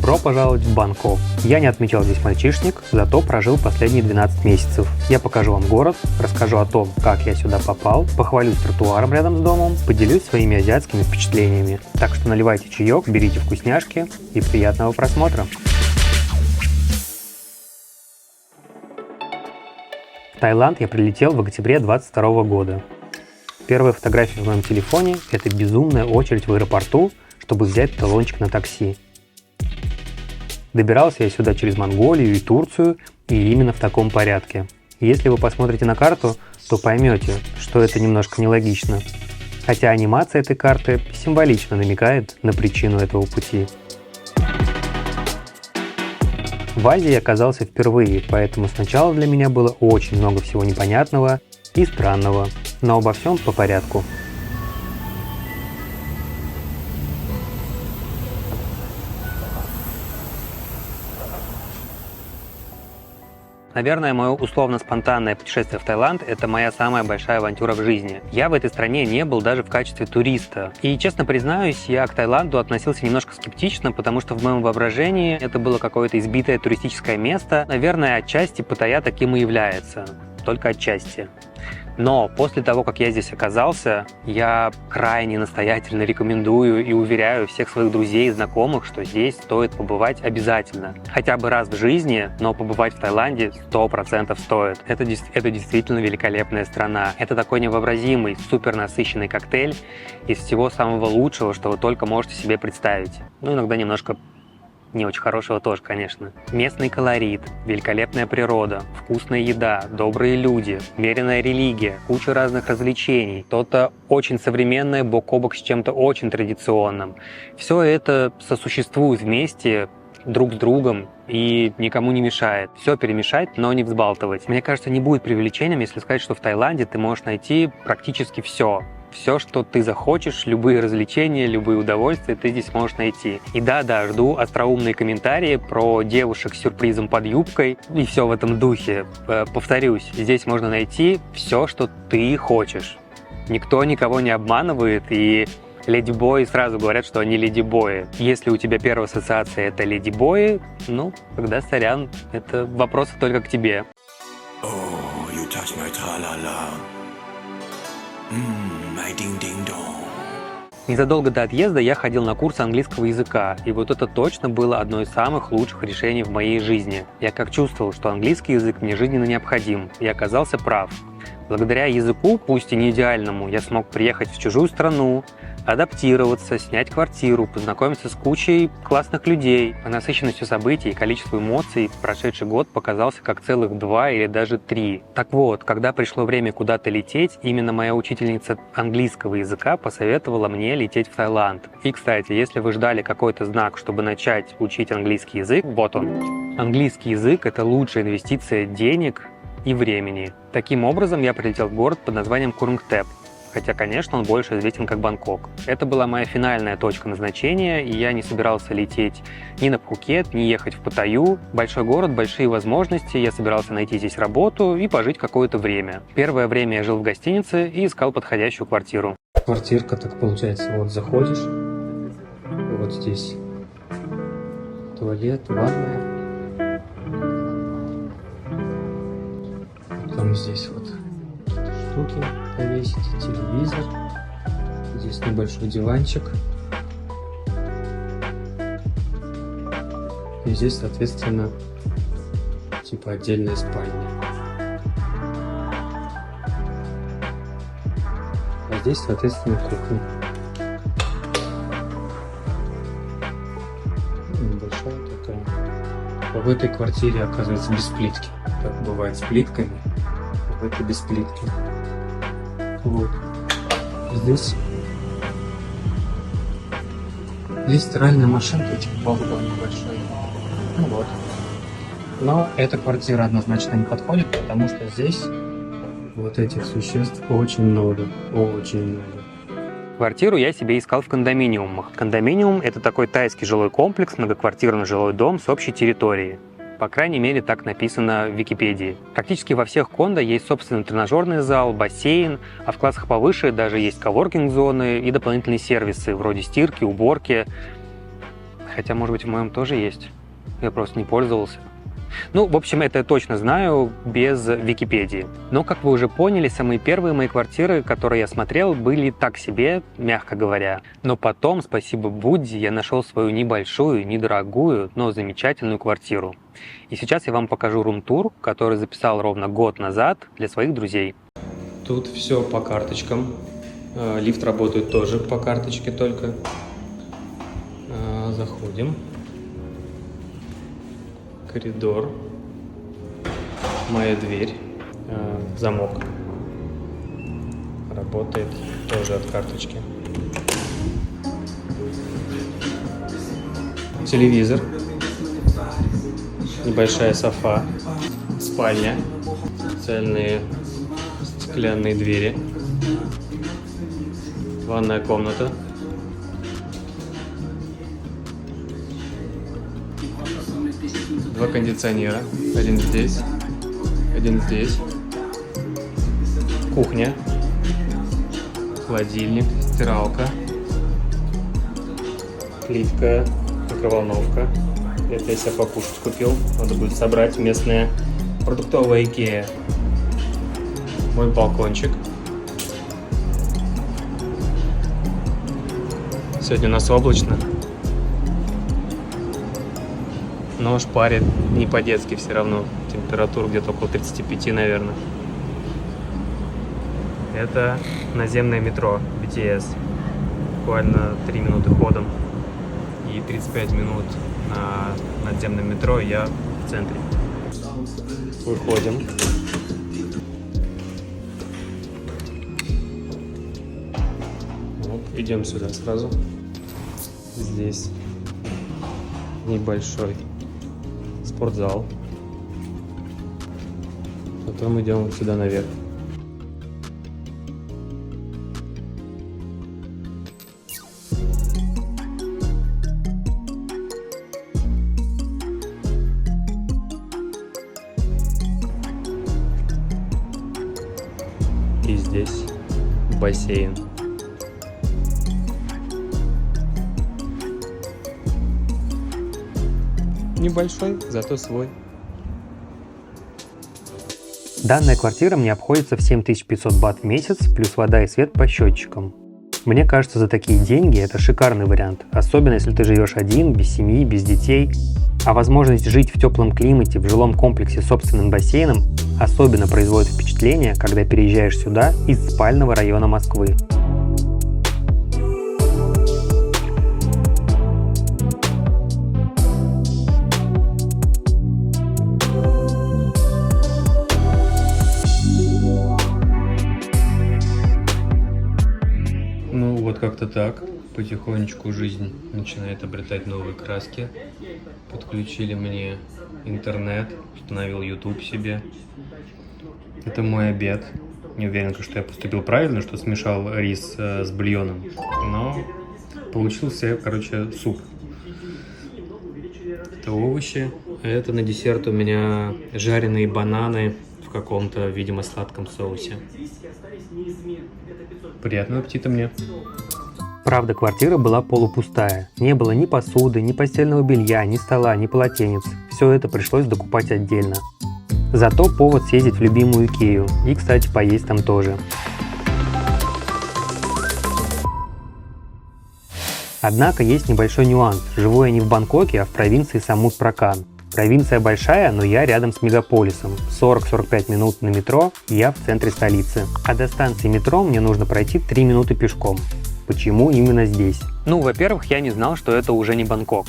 Добро пожаловать в Бангкок. Я не отмечал здесь мальчишник, зато прожил последние 12 месяцев. Я покажу вам город, расскажу о том, как я сюда попал, похвалюсь тротуаром рядом с домом, поделюсь своими азиатскими впечатлениями. Так что наливайте чаек, берите вкусняшки и приятного просмотра. В Таиланд я прилетел в октябре 2022 года. Первая фотография в моем телефоне – это безумная очередь в аэропорту, чтобы взять талончик на такси. Добирался я сюда через Монголию и Турцию, и именно в таком порядке. Если вы посмотрите на карту, то поймете, что это немножко нелогично. Хотя анимация этой карты символично намекает на причину этого пути. В Азии я оказался впервые, поэтому сначала для меня было очень много всего непонятного и странного, но обо всем по порядку. Наверное, мое условно-спонтанное путешествие в Таиланд – это моя самая большая авантюра в жизни. Я в этой стране не был даже в качестве туриста. И, честно признаюсь, я к Таиланду относился немножко скептично, потому что в моем воображении это было какое-то избитое туристическое место. Наверное, отчасти Паттайя таким и является. Только отчасти. Но после того, как я здесь оказался, я крайне настоятельно рекомендую и уверяю всех своих друзей и знакомых, что здесь стоит побывать обязательно. Хотя бы раз в жизни, но побывать в Таиланде 100% стоит. Это действительно великолепная страна. Это такой невообразимый, супер насыщенный коктейль из всего самого лучшего, что вы только можете себе представить. Ну, иногда немножко не очень хорошего тоже, конечно. Местный колорит, великолепная природа, вкусная еда, добрые люди, умеренная религия, куча разных развлечений, что-то очень современное бок о бок с чем-то очень традиционным. Все это сосуществует вместе друг с другом и никому не мешает. Все перемешать, но не взбалтывать. Мне кажется, не будет преувеличением, если сказать, что в Таиланде ты можешь найти практически все. Все, что ты захочешь, любые развлечения, любые удовольствия ты здесь можешь найти. И да, жду остроумные комментарии про девушек с сюрпризом под юбкой и все в этом духе. Повторюсь, здесь можно найти все, что ты хочешь. Никто никого не обманывает, и леди-бои сразу говорят, что они леди-бои. Если у тебя первая ассоциация это леди-бои, ну, тогда сорян, это вопросы только к тебе. Oh, you touch my tra-la-la. Незадолго до отъезда я ходил на курсы английского языка, и вот это точно было одно из самых лучших решений в моей жизни. Я как чувствовал, что английский язык мне жизненно необходим, и оказался прав. Благодаря языку, пусть и не идеальному, я смог приехать в чужую страну, адаптироваться, снять квартиру, познакомиться с кучей классных людей. По насыщенности событий и количеству эмоций прошедший год показался как целых 2 или даже 3. Так вот, когда пришло время куда-то лететь, именно моя учительница английского языка посоветовала мне лететь в Таиланд. И, кстати, если вы ждали какой-то знак, чтобы начать учить английский язык, вот он. Английский язык – это лучшая инвестиция денег и времени. Таким образом, я прилетел в город под названием Курнгтеп. Хотя, конечно, он больше известен как Бангкок. Это была моя финальная точка назначения, и я не собирался лететь ни на Пхукет, ни ехать в Паттайю. Большой город, большие возможности, я собирался найти здесь работу и пожить какое-то время. Первое время я жил в гостинице и искал подходящую квартиру. Квартирка, так получается, вот заходишь, вот здесь туалет, ванная. Потом здесь вот штуки повесить, телевизор, здесь небольшой диванчик, и здесь, соответственно, типа отдельная спальня. А здесь, соответственно, кухня. Небольшая такая. В этой квартире, оказывается, без плитки. Так бывает с плитками, а в этой без плитки. Вот. Здесь стиральная машинка, типа балкон небольшой. Ну вот. Но эта квартира однозначно не подходит, потому что здесь вот этих существ очень много. Очень много. Квартиру я себе искал в кондоминиумах. Кондоминиум – это такой тайский жилой комплекс, многоквартирный жилой дом с общей территорией. По крайней мере, так написано в Википедии. Практически во всех кондо есть собственный тренажерный зал, бассейн, а в классах повыше даже есть коворкинг-зоны и дополнительные сервисы, вроде стирки, уборки. Хотя, может быть, в моем тоже есть. Я просто не пользовался. Ну, в общем, это я точно знаю без Википедии. Но, как вы уже поняли, самые первые мои квартиры, которые я смотрел, были так себе, мягко говоря. Но потом, спасибо Будде, я нашел свою небольшую, недорогую, но замечательную квартиру. И сейчас я вам покажу рум-тур, который записал ровно год назад для своих друзей. Тут все по карточкам. Лифт работает тоже по карточке только. Заходим. Коридор. Моя дверь. Замок. Работает тоже от карточки. Телевизор. Небольшая софа. Спальня. Специальные стеклянные двери. Ванная комната. Два кондиционера. Один здесь, один здесь. Кухня. Холодильник, стиралка. Плитка, микроволновка. Это я себе покушать купил. Надо будет собрать местное продуктовое Икеа. Мой балкончик. Сегодня у нас облачно. Но шпарит не по-детски все равно. Температура где-то около 35, наверное. Это наземное метро BTS. Буквально 3 минуты ходом. И 35 минут на надземном метро, и я в центре. Выходим. Вот, идем сюда сразу. Здесь небольшой спортзал. Потом идем сюда наверх. И здесь бассейн. Небольшой, зато свой. Данная квартира мне обходится в 7500 бат в месяц, плюс вода и свет по счетчикам. Мне кажется, за такие деньги это шикарный вариант, особенно если ты живешь один, без семьи, без детей. А возможность жить в теплом климате, в жилом комплексе с собственным бассейном особенно производит впечатление, когда переезжаешь сюда из спального района Москвы. Ну вот как-то так. Потихонечку жизнь начинает обретать новые краски. Подключили мне интернет, установил YouTube себе. Это мой обед. Не уверен, что я поступил правильно, что смешал рис с бульоном. Но получился, короче, суп. Это овощи. Это на десерт у меня жареные бананы в каком-то, видимо, сладком соусе. Приятного аппетита мне. Правда, квартира была полупустая. Не было ни посуды, ни постельного белья, ни стола, ни полотенец. Все это пришлось докупать отдельно. Зато повод съездить в любимую Икею. И, кстати, поесть там тоже. Однако есть небольшой нюанс. Живу я не в Бангкоке, а в провинции Самут-Пракан. Провинция большая, но я рядом с мегаполисом. 40-45 минут на метро, и я в центре столицы. А до станции метро мне нужно пройти 3 минуты пешком. Почему именно здесь? Ну, во-первых, я не знал, что это уже не Бангкок.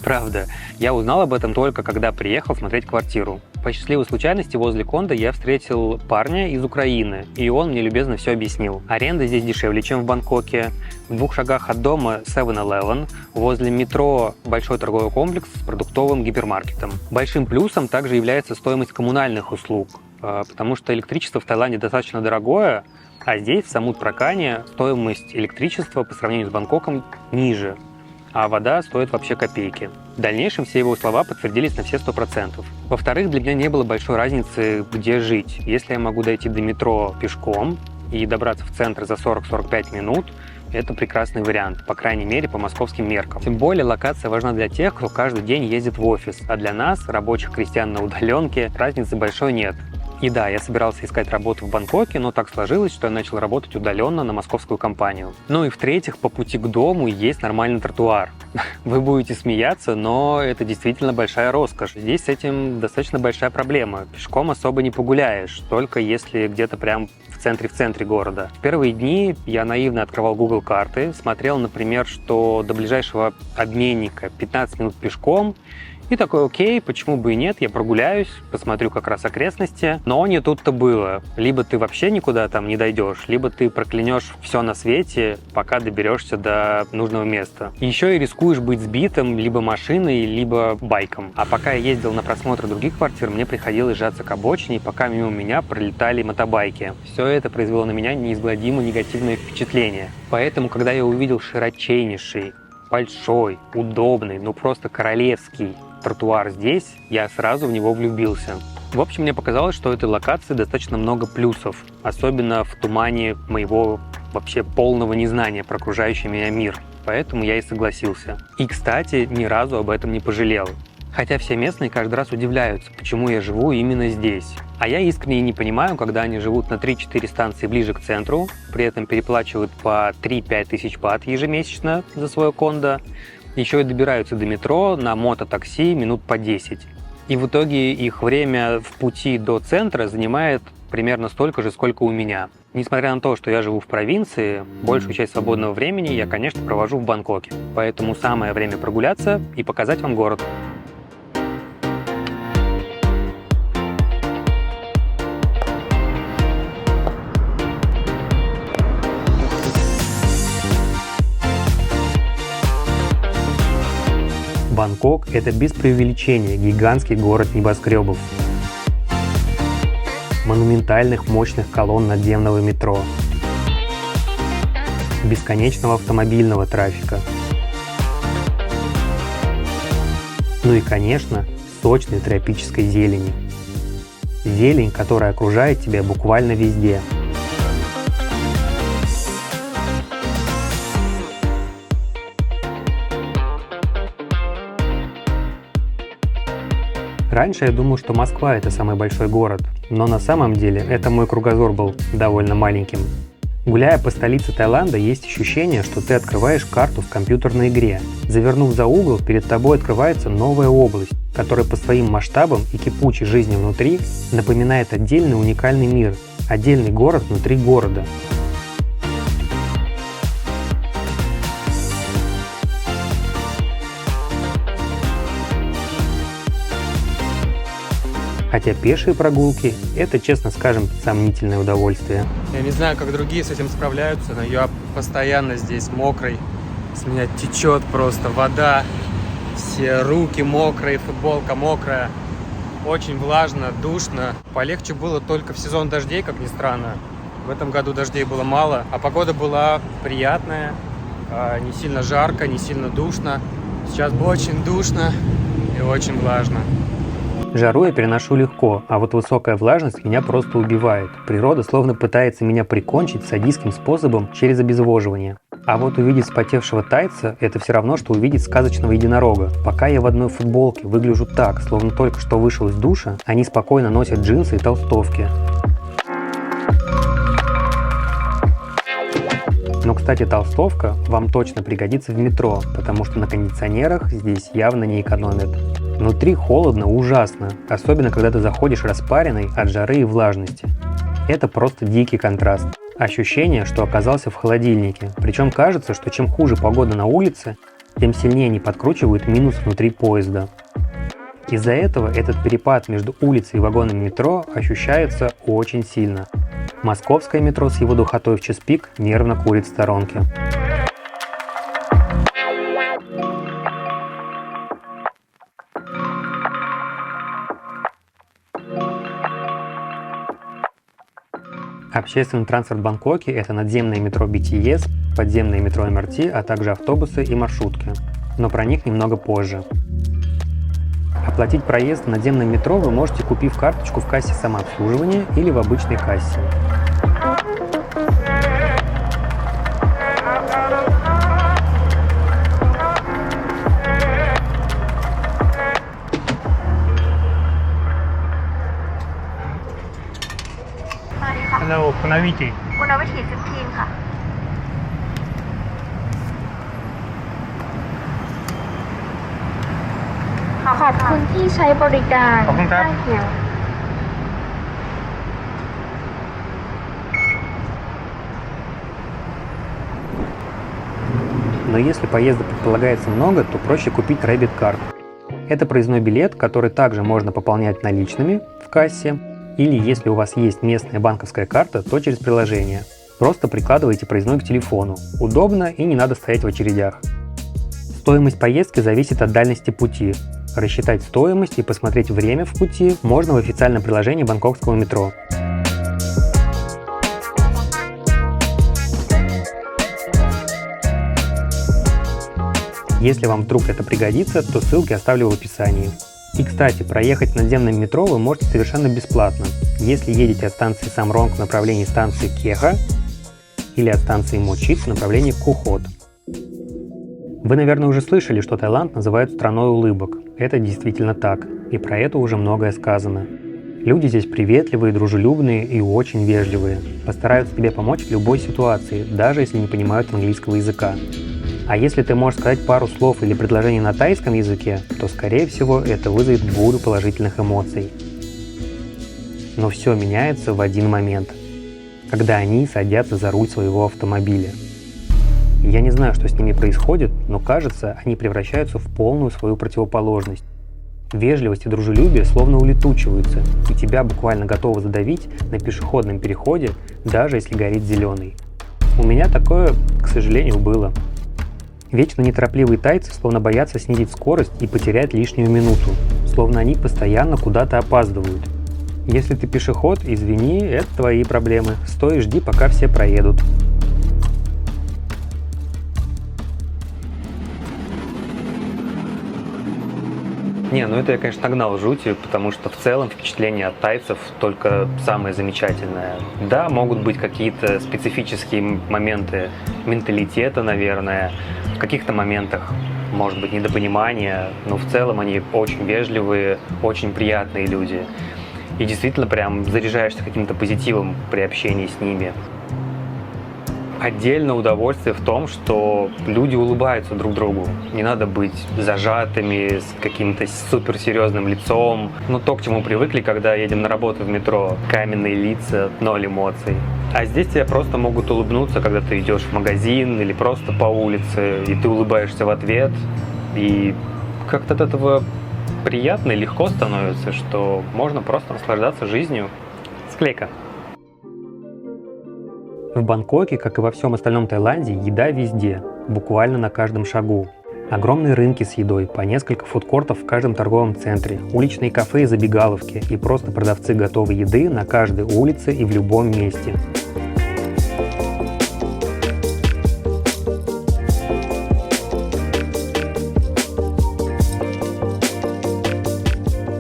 Правда, я узнал об этом только когда приехал смотреть квартиру. По счастливой случайности возле Кондо я встретил парня из Украины, и он мне любезно все объяснил. Аренда здесь дешевле, чем в Бангкоке. В 2 шагах от дома 7-Eleven, возле метро большой торговый комплекс с продуктовым гипермаркетом. Большим плюсом также является стоимость коммунальных услуг, потому что электричество в Таиланде достаточно дорогое, а здесь, в Самут-Пракане, стоимость электричества по сравнению с Бангкоком ниже, а вода стоит вообще копейки. В дальнейшем все его слова подтвердились на все 100%. Во-вторых, для меня не было большой разницы, где жить. Если я могу дойти до метро пешком и добраться в центр за 40-45 минут, это прекрасный вариант, по крайней мере, по московским меркам. Тем более, локация важна для тех, кто каждый день ездит в офис, а для нас, рабочих крестьян на удаленке, разницы большой нет. И да, я собирался искать работу в Бангкоке, но так сложилось, что я начал работать удаленно на московскую компанию. Ну и в-третьих, по пути к дому есть нормальный тротуар. Вы будете смеяться, но это действительно большая роскошь. Здесь с этим достаточно большая проблема. Пешком особо не погуляешь, только если где-то прям в центре города. В первые дни я наивно открывал Google карты, смотрел, например, что до ближайшего обменника 15 минут пешком, и такой, окей, почему бы и нет, я прогуляюсь, посмотрю как раз окрестности. Но не тут-то было. Либо ты вообще никуда там не дойдешь, либо ты проклянешь все на свете, пока доберешься до нужного места. Еще и рискуешь быть сбитым либо машиной, либо байком. А пока я ездил на просмотр других квартир, мне приходилось сжаться к обочине, пока мимо меня пролетали мотобайки. Все это произвело на меня неизгладимо негативное впечатление. Поэтому, когда я увидел широчайший, большой, удобный, ну просто королевский тротуар здесь, я сразу в него влюбился. В общем, мне показалось, что у этой локации достаточно много плюсов, особенно в тумане моего вообще полного незнания про окружающий меня мир. Поэтому я и согласился. И, кстати, ни разу об этом не пожалел. Хотя все местные каждый раз удивляются, почему я живу именно здесь. А я искренне не понимаю, когда они живут на 3-4 станции ближе к центру, при этом переплачивают по 3-5 тысяч бат ежемесячно за свое кондо, еще и добираются до метро на мототакси минут по 10. И в итоге их время в пути до центра занимает примерно столько же, сколько у меня. Несмотря на то, что я живу в провинции, большую часть свободного времени я, конечно, провожу в Бангкоке. Поэтому самое время прогуляться и показать вам город. Бангкок – это без преувеличения гигантский город небоскребов, монументальных мощных колонн надземного метро, бесконечного автомобильного трафика. Ну и, конечно, сочной тропической зелени. Зелень, которая окружает тебя буквально везде. Раньше я думал, что Москва – это самый большой город, но на самом деле это мой кругозор был довольно маленьким. Гуляя по столице Таиланда, есть ощущение, что ты открываешь карту в компьютерной игре. Завернув за угол, перед тобой открывается новая область, которая по своим масштабам и кипучей жизни внутри напоминает отдельный уникальный мир, отдельный город внутри города. Хотя пешие прогулки – это, честно скажем, сомнительное удовольствие. Я не знаю, как другие с этим справляются, но я постоянно здесь мокрый. С меня течет просто вода, все руки мокрые, футболка мокрая. Очень влажно, душно. Полегче было только в сезон дождей, как ни странно. В этом году дождей было мало, а погода была приятная, не сильно жарко, не сильно душно. Сейчас очень душно и очень влажно. Жару я переношу легко, а вот высокая влажность меня просто убивает. Природа словно пытается меня прикончить садистским способом через обезвоживание. А вот увидеть вспотевшего тайца – это все равно, что увидеть сказочного единорога. Пока я в одной футболке выгляжу так, словно только что вышел из душа, они спокойно носят джинсы и толстовки. Но, кстати, толстовка вам точно пригодится в метро, потому что на кондиционерах здесь явно не экономят. Внутри холодно ужасно, особенно когда ты заходишь распаренный от жары и влажности. Это просто дикий контраст. Ощущение, что оказался в холодильнике. Причем кажется, что чем хуже погода на улице, тем сильнее они подкручивают минус внутри поезда. Из-за этого этот перепад между улицей и вагонами метро ощущается очень сильно. Московское метро с его духотой в час пик нервно курит в сторонке. Общественный транспорт в Бангкоке – это надземное метро BTS, подземное метро MRT, а также автобусы и маршрутки. Но про них немного позже. Оплатить проезд в надземном метро вы можете, купив карточку в кассе самообслуживания или в обычной кассе. Установите. คุณวิถี15ค่ะ ขอบคุณที่ใช้บริการ ขอบคุณครับ Thank you. Но если поездок предполагается много, то проще купить Rabbit Card. Это проездной билет, который также можно пополнять наличными в кассе, или если у вас есть местная банковская карта, то через приложение. Просто прикладываете проездной к телефону. Удобно и не надо стоять в очередях. Стоимость поездки зависит от дальности пути. Рассчитать стоимость и посмотреть время в пути можно в официальном приложении бангкокского метро. Если вам вдруг это пригодится, то ссылки оставлю в описании. И, кстати, проехать надземным метро вы можете совершенно бесплатно, если едете от станции Самронг в направлении станции Кеха или от станции Мочит в направлении Кухот. Вы, наверное, уже слышали, что Таиланд называют страной улыбок. Это действительно так, и про это уже многое сказано. Люди здесь приветливые, дружелюбные и очень вежливые. Постараются тебе помочь в любой ситуации, даже если не понимают английского языка. А если ты можешь сказать пару слов или предложений на тайском языке, то, скорее всего, это вызовет бурю положительных эмоций. Но все меняется в один момент, когда они садятся за руль своего автомобиля. Я не знаю, что с ними происходит, но кажется, они превращаются в полную свою противоположность. Вежливость и дружелюбие словно улетучиваются, и тебя буквально готовы задавить на пешеходном переходе, даже если горит зеленый. У меня такое, к сожалению, было. Вечно неторопливые тайцы словно боятся снизить скорость и потерять лишнюю минуту, словно они постоянно куда-то опаздывают. Если ты пешеход, извини, это твои проблемы. Стой и жди, пока все проедут. Не, ну это я, конечно, нагнал жути, потому что в целом впечатление от тайцев только самое замечательное. Да, могут быть какие-то специфические моменты менталитета, наверное, в каких-то моментах, может быть, недопонимание, но в целом они очень вежливые, очень приятные люди. И действительно прям заряжаешься каким-то позитивом при общении с ними. Отдельное удовольствие в том, что люди улыбаются друг другу. Не надо быть зажатыми, с каким-то суперсерьезным лицом. Ну, то, к чему привыкли, когда едем на работу в метро. Каменные лица, ноль эмоций. А здесь тебе просто могут улыбнуться, когда ты идешь в магазин или просто по улице, и ты улыбаешься в ответ. И как-то от этого приятно и легко становится, что можно просто наслаждаться жизнью. Склейка. В Бангкоке, как и во всем остальном Таиланде, еда везде, буквально на каждом шагу. Огромные рынки с едой, по несколько фудкортов в каждом торговом центре, уличные кафе и забегаловки и просто продавцы готовой еды на каждой улице и в любом месте.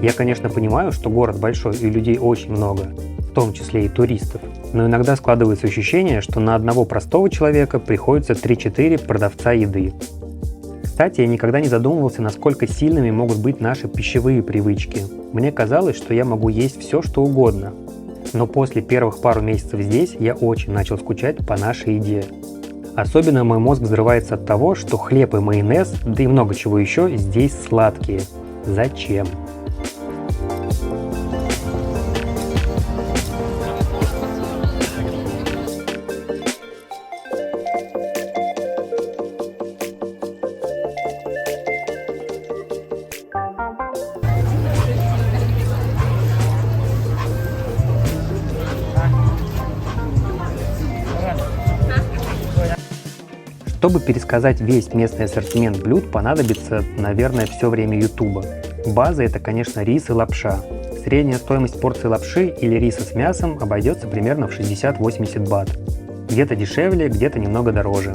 Я, конечно, понимаю, что город большой и людей очень много, в том числе и туристов, но иногда складывается ощущение, что на одного простого человека приходится 3-4 продавца еды. Кстати, я никогда не задумывался, насколько сильными могут быть наши пищевые привычки. Мне казалось, что я могу есть все, что угодно. Но после первых пару месяцев здесь я очень начал скучать по нашей еде. Особенно мой мозг взрывается от того, что хлеб и майонез, да и много чего еще, здесь сладкие. Зачем? Чтобы пересказать весь местный ассортимент блюд, понадобится, наверное, все время Ютуба. База – это, конечно, рис и лапша. Средняя стоимость порции лапши или риса с мясом обойдется примерно в 60-80 бат. Где-то дешевле, где-то немного дороже.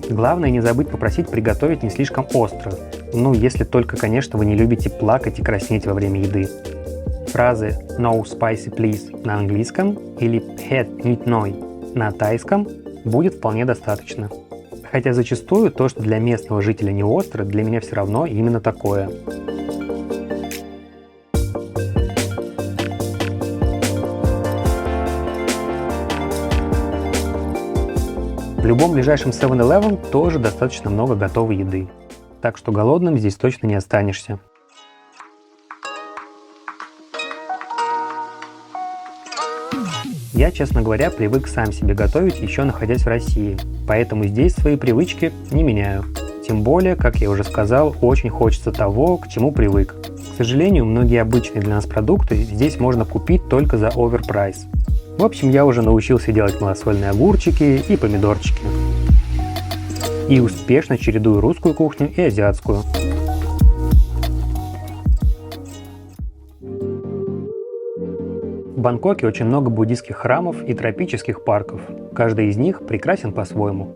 Главное не забыть попросить приготовить не слишком остро. Ну, если только, конечно, вы не любите плакать и краснеть во время еды. Фразы «No spicy please» на английском или «Het niet noi» на тайском будет вполне достаточно. Хотя зачастую то, что для местного жителя не остро, для меня все равно именно такое. любом ближайшем 7-Eleven тоже достаточно много готовой еды. Так что голодным здесь точно не останешься. Я, честно говоря, привык сам себе готовить, еще находясь в России, поэтому здесь свои привычки не меняю. Тем более, как я уже сказал, очень хочется того, к чему привык. К сожалению, многие обычные для нас продукты здесь можно купить только за оверпрайс. В общем, я уже научился делать малосольные огурчики и помидорчики. И успешно чередую русскую кухню и азиатскую. В Бангкоке очень много буддийских храмов и тропических парков. Каждый из них прекрасен по-своему.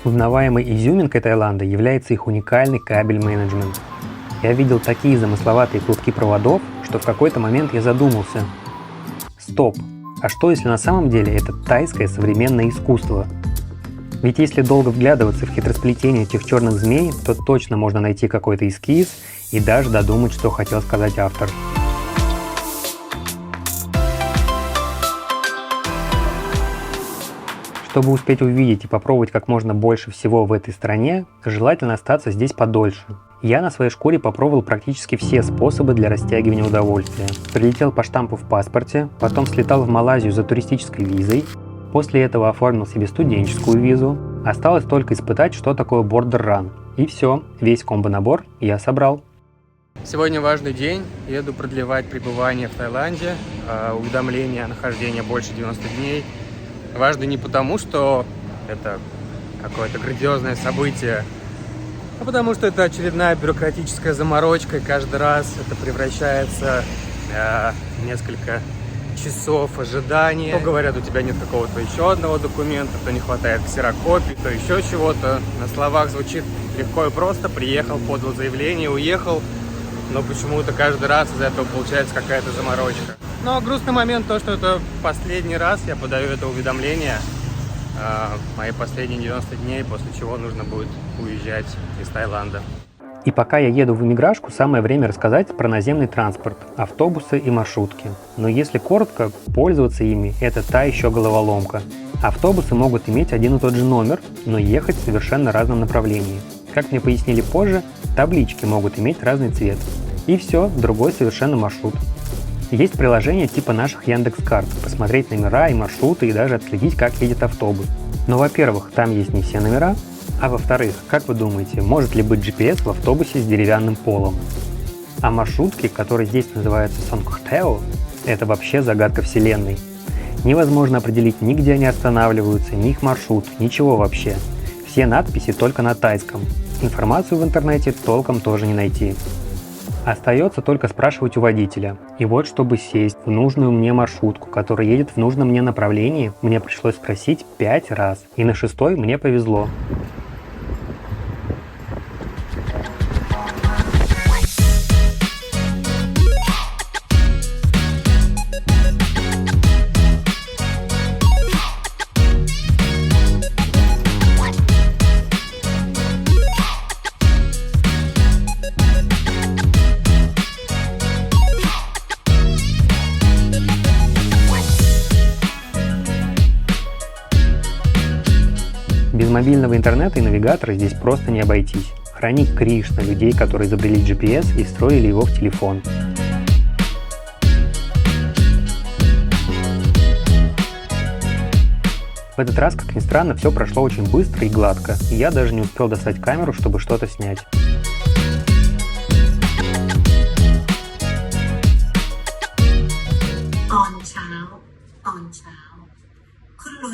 Узнаваемой изюминкой Таиланда является их уникальный кабель-менеджмент. Я видел такие замысловатые клубки проводов, что в какой-то момент я задумался. Стоп, а что если на самом деле это тайское современное искусство? Ведь если долго вглядываться в хитросплетение этих черных змей, то точно можно найти какой-то эскиз и даже додумать, что хотел сказать автор. Чтобы успеть увидеть и попробовать как можно больше всего в этой стране, желательно остаться здесь подольше. Я на своей шкуре попробовал практически все способы для растягивания удовольствия. Прилетел по штампу в паспорте, потом слетал в Малайзию за туристической визой, после этого оформил себе студенческую визу. Осталось только испытать, что такое Border Run. И все, весь комбо-набор я собрал. Сегодня важный день, еду продлевать пребывание в Таиланде, уведомление о нахождении больше 90 дней. Важно не потому, что это какое-то грандиозное событие, а потому что это очередная бюрократическая заморочка, и каждый раз это превращается в несколько часов ожидания. То говорят, у тебя нет какого-то еще одного документа, то не хватает ксерокопий, то еще чего-то. На словах звучит легко и просто: приехал, подал заявление, уехал, но почему-то каждый раз из этого получается какая-то заморочка. Но грустный момент то, что это последний раз я подаю это уведомление, мои последние 90 дней, после чего нужно будет уезжать из Таиланда. И пока я еду в иммиграшку, самое время рассказать про наземный транспорт, автобусы и маршрутки. Но если коротко, пользоваться ими – это та еще головоломка. Автобусы могут иметь один и тот же номер, но ехать в совершенно разном направлении. Как мне пояснили позже, таблички могут иметь разный цвет. И все, другой совершенно маршрут. Есть приложения типа наших Яндекс.Карт, посмотреть номера и маршруты и даже отследить, как едет автобус. Но, во-первых, там есть не все номера, а во-вторых, как вы думаете, может ли быть GPS в автобусе с деревянным полом? А маршрутки, которые здесь называются Сонгхтео, это вообще загадка вселенной. Невозможно определить ни где они останавливаются, ни их маршрут, ничего вообще. Все надписи только на тайском. Информацию в интернете толком тоже не найти. Остается только спрашивать у водителя. И вот, чтобы сесть в нужную мне маршрутку, которая едет в нужном мне направлении, мне пришлось спросить 5 раз. И на 6-й мне повезло. Без мобильного интернета и навигатора здесь просто не обойтись. Храни Кришна людей, которые изобрели GPS и встроили его в телефон. В этот раз, как ни странно, все прошло очень быстро и гладко, и я даже не успел достать камеру, чтобы что-то снять.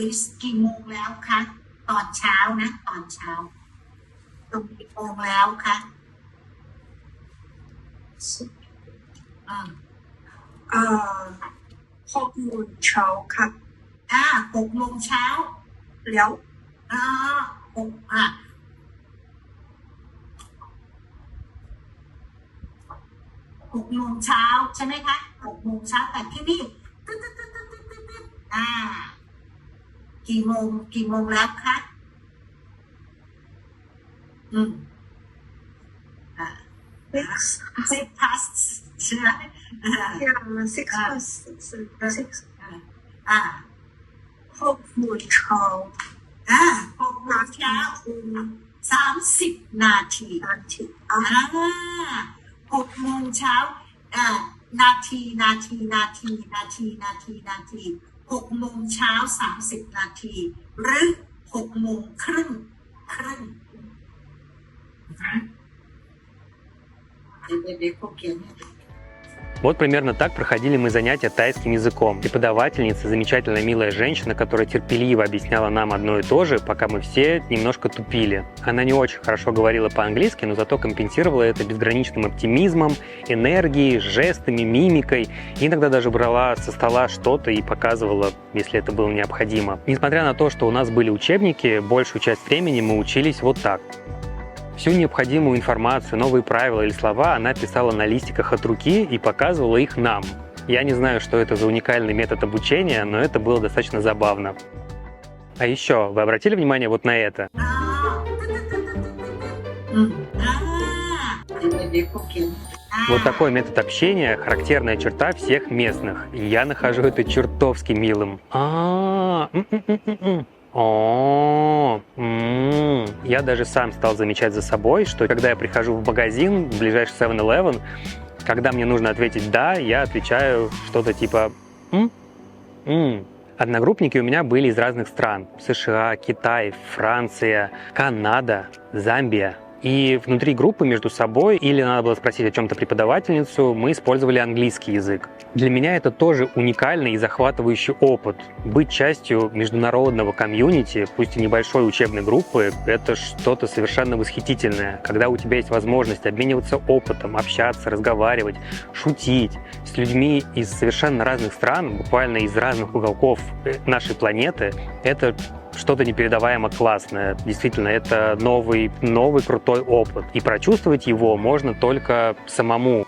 please กี่โมงแล้วคะตอนเช้านะตอนเช้าตรงกี่โมงแล้วคะ6 โมงเช้าค่ะ6 โมงเช้า แล้ว6 โมงเช้าใช่ไหมคะ6 โมงเช้าแต่ที่นี่ตึ๊ดกี่โมงแล้วคะ6 past ใช่ไหม6 past 6 โมงเช้า6 โมงเช้า30 นาที 6 โมงเช้านาที 6 โมงเช้า30 นาทีหรือ6 โมงครึ่งВот примерно так проходили мы занятия тайским языком. Преподавательница, замечательная милая женщина, которая терпеливо объясняла нам одно и то же, пока мы все немножко тупили. Она не очень хорошо говорила по-английски, но зато компенсировала это безграничным оптимизмом, энергией, жестами, мимикой. И иногда даже брала со стола что-то и показывала, если это было необходимо. Несмотря на то, что у нас были учебники, большую часть времени мы учились вот так. Всю необходимую информацию, новые правила или слова она писала на листиках от руки и показывала их нам. Я не знаю, что это за уникальный метод обучения, но это было достаточно забавно. А еще, вы обратили внимание вот на это? Вот такой метод общения – характерная черта всех местных. И я нахожу это чертовски милым. Я даже сам стал замечать за собой, что когда я прихожу в магазин, в ближайший 7-Eleven, когда мне нужно ответить «да», я отвечаю что-то типа Одногруппники у меня были из разных стран – США, Китай, Франция, Канада, Замбия. И внутри группы между собой, или надо было спросить о чем-то преподавательницу, мы использовали английский язык. Для меня это тоже уникальный и захватывающий опыт. Быть частью международного комьюнити, пусть и небольшой учебной группы, это что-то совершенно восхитительное. Когда у тебя есть возможность обмениваться опытом, общаться, разговаривать, шутить с людьми из совершенно разных стран, буквально из разных уголков нашей планеты, это что-то непередаваемо классное. Действительно, это новый крутой опыт. И прочувствовать его можно только самому.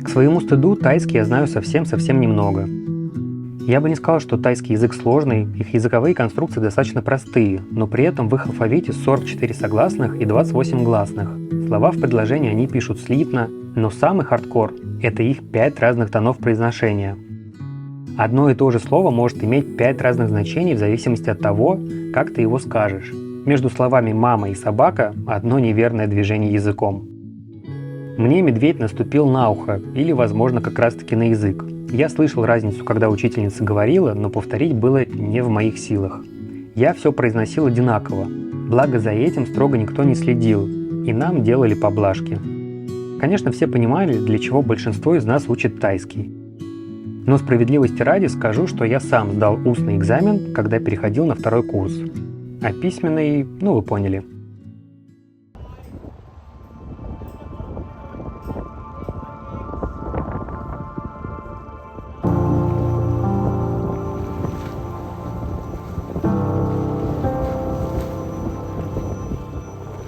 К своему стыду тайский я знаю совсем немного. Я бы не сказал, что тайский язык сложный, их языковые конструкции достаточно простые, но при этом в их алфавите 44 согласных и 28 гласных. Слова в предложении они пишут слитно, но самый хардкор – это их 5 разных тонов произношения. Одно и то же слово может иметь 5 разных значений в зависимости от того, как ты его скажешь. Между словами «мама» и «собака» одно неверное движение языком. Мне медведь наступил на ухо, или, возможно, как раз-таки на язык. Я слышал разницу, когда учительница говорила, но повторить было не в моих силах. Я все произносил одинаково, благо за этим строго никто не следил, и нам делали поблажки. Конечно, все понимали, для чего большинство из нас учит тайский. Но справедливости ради скажу, что я сам сдал устный экзамен, когда переходил на 2-й курс. А письменный, вы поняли.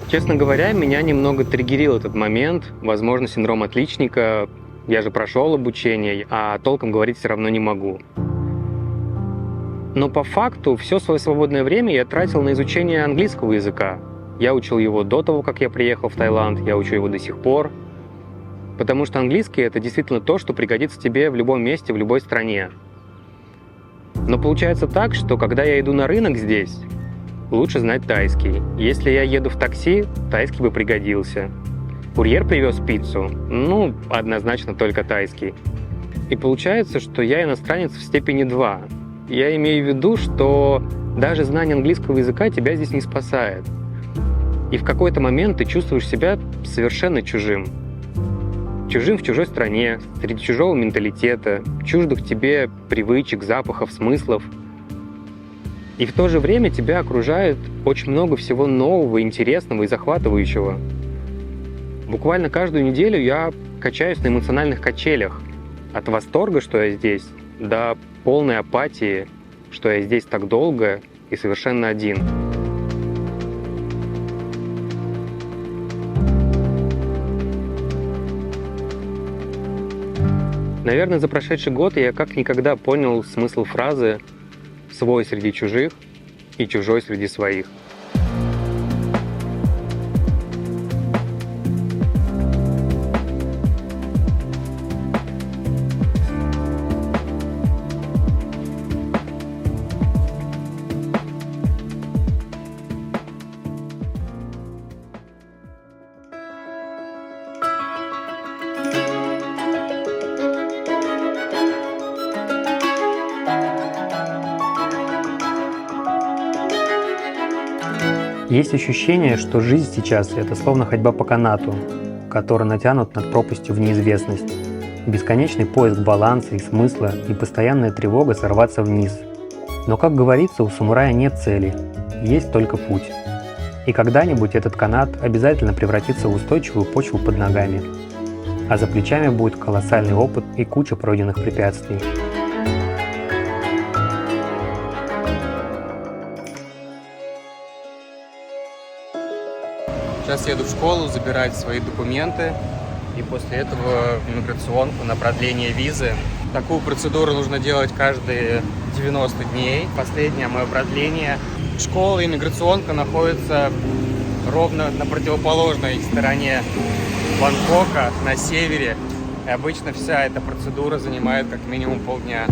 Честно говоря, меня немного триггерил этот момент, возможно, синдром отличника. Я же прошел обучение, а толком говорить все равно не могу. Но по факту все свое свободное время я тратил на изучение английского языка. Я учил его до того, как я приехал в Таиланд, я учу его до сих пор. Потому что английский — это действительно то, что пригодится тебе в любом месте, в любой стране. Но получается так, что когда я иду на рынок здесь, лучше знать тайский. Если я еду в такси, тайский бы пригодился. Курьер привез пиццу, однозначно только тайский. И получается, что я иностранец в степени 2. Я имею в виду, что даже знание английского языка тебя здесь не спасает. И в какой-то момент ты чувствуешь себя совершенно чужим. Чужим в чужой стране, среди чужого менталитета, чуждых тебе привычек, запахов, смыслов. И в то же время тебя окружает очень много всего нового, интересного и захватывающего. Буквально каждую неделю я качаюсь на эмоциональных качелях. От восторга, что я здесь, до полной апатии, что я здесь так долго и совершенно один. Наверное, за прошедший год я как никогда понял смысл фразы «свой среди чужих и чужой среди своих». Есть ощущение, что жизнь сейчас – это словно ходьба по канату, который натянут над пропастью в неизвестность. Бесконечный поиск баланса и смысла и постоянная тревога сорваться вниз. Но, как говорится, у самурая нет цели, есть только путь. И когда-нибудь этот канат обязательно превратится в устойчивую почву под ногами. А за плечами будет колоссальный опыт и куча пройденных препятствий. Сейчас еду в школу забирать свои документы и после этого в иммиграционку на продление визы. Такую процедуру нужно делать каждые 90 дней. Последнее мое продление. Школа и иммиграционка находятся ровно на противоположной стороне Бангкока, на севере. И обычно вся эта процедура занимает как минимум полдня.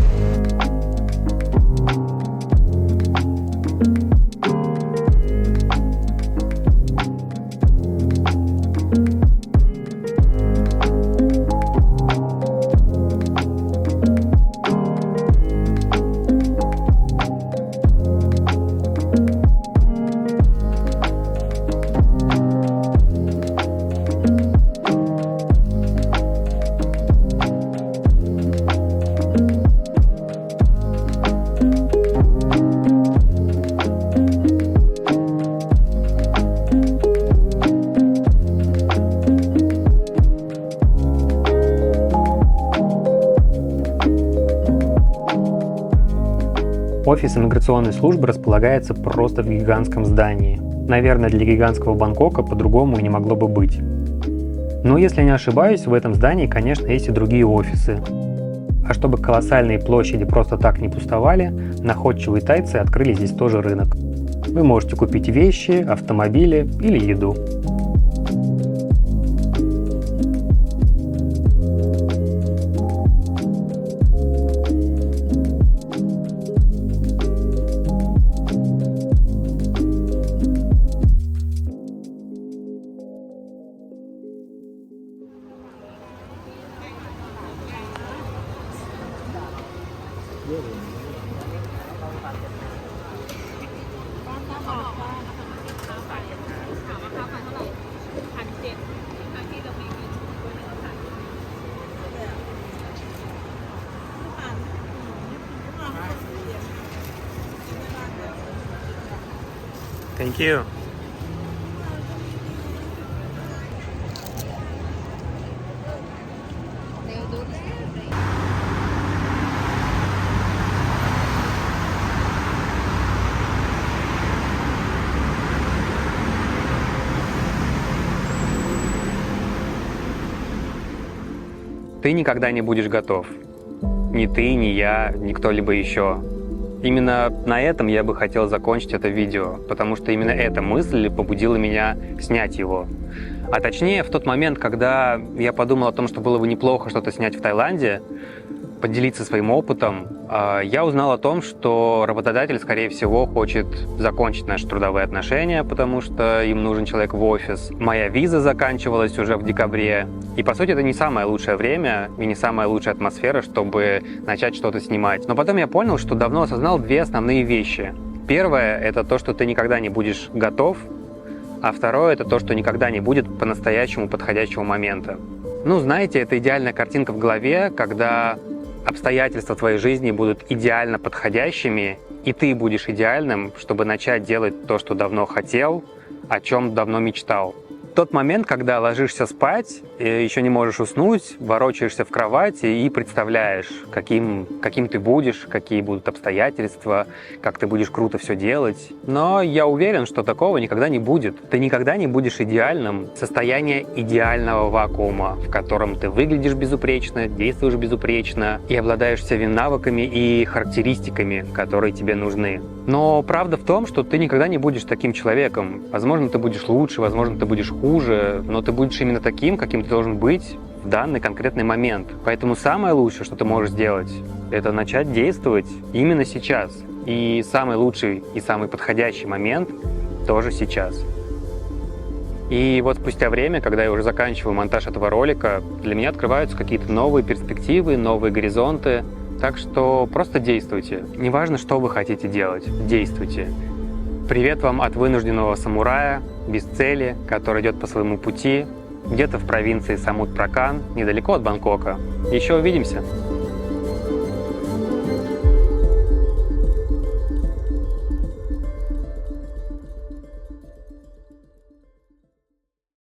Офис иммиграционной службы располагается просто в гигантском здании. Наверное, для гигантского Бангкока по-другому и не могло бы быть. Но если не ошибаюсь, в этом здании, конечно, есть и другие офисы. А чтобы колоссальные площади просто так не пустовали, находчивые тайцы открыли здесь тоже рынок. Вы можете купить вещи, автомобили или еду. Thank you. Ты никогда не будешь готов. Ни ты, ни я, ни кто-либо еще. Именно на этом я бы хотел закончить это видео, потому что именно эта мысль побудила меня снять его. А точнее, в тот момент, когда я подумал о том, что было бы неплохо что-то снять в Таиланде, поделиться своим опытом, я узнал о том, что работодатель, скорее всего, хочет закончить наши трудовые отношения, потому что им нужен человек в офис. Моя виза заканчивалась уже в декабре. И, по сути, это не самое лучшее время и не самая лучшая атмосфера, чтобы начать что-то снимать. Но потом я понял, что давно осознал две основные вещи. Первое — это то, что ты никогда не будешь готов, а второе — это то, что никогда не будет по-настоящему подходящего момента. Ну, знаете, это идеальная картинка в голове, когда обстоятельства твоей жизни будут идеально подходящими, и ты будешь идеальным, чтобы начать делать то, что давно хотел, о чем давно мечтал. Тот момент, когда ложишься спать, еще не можешь уснуть, ворочаешься в кровати и представляешь, каким ты будешь, какие будут обстоятельства, как ты будешь круто все делать. Но я уверен, что такого никогда не будет. Ты никогда не будешь идеальным. Состояние идеального вакуума, в котором ты выглядишь безупречно, действуешь безупречно и обладаешь всеми навыками и характеристиками, которые тебе нужны. Но правда в том, что ты никогда не будешь таким человеком. Возможно, ты будешь лучше, возможно, ты будешь хуже, но ты будешь именно таким, каким ты должен быть в данный конкретный момент. Поэтому самое лучшее, что ты можешь сделать, это начать действовать именно сейчас. И самый лучший и самый подходящий момент тоже сейчас. И вот спустя время, когда я уже заканчиваю монтаж этого ролика, для меня открываются какие-то новые перспективы, новые горизонты. Так что просто действуйте. Неважно, что вы хотите делать, действуйте. Привет вам от вынужденного самурая, без цели, который идет по своему пути, где-то в провинции Самут-Пракан, недалеко от Бангкока. Еще увидимся!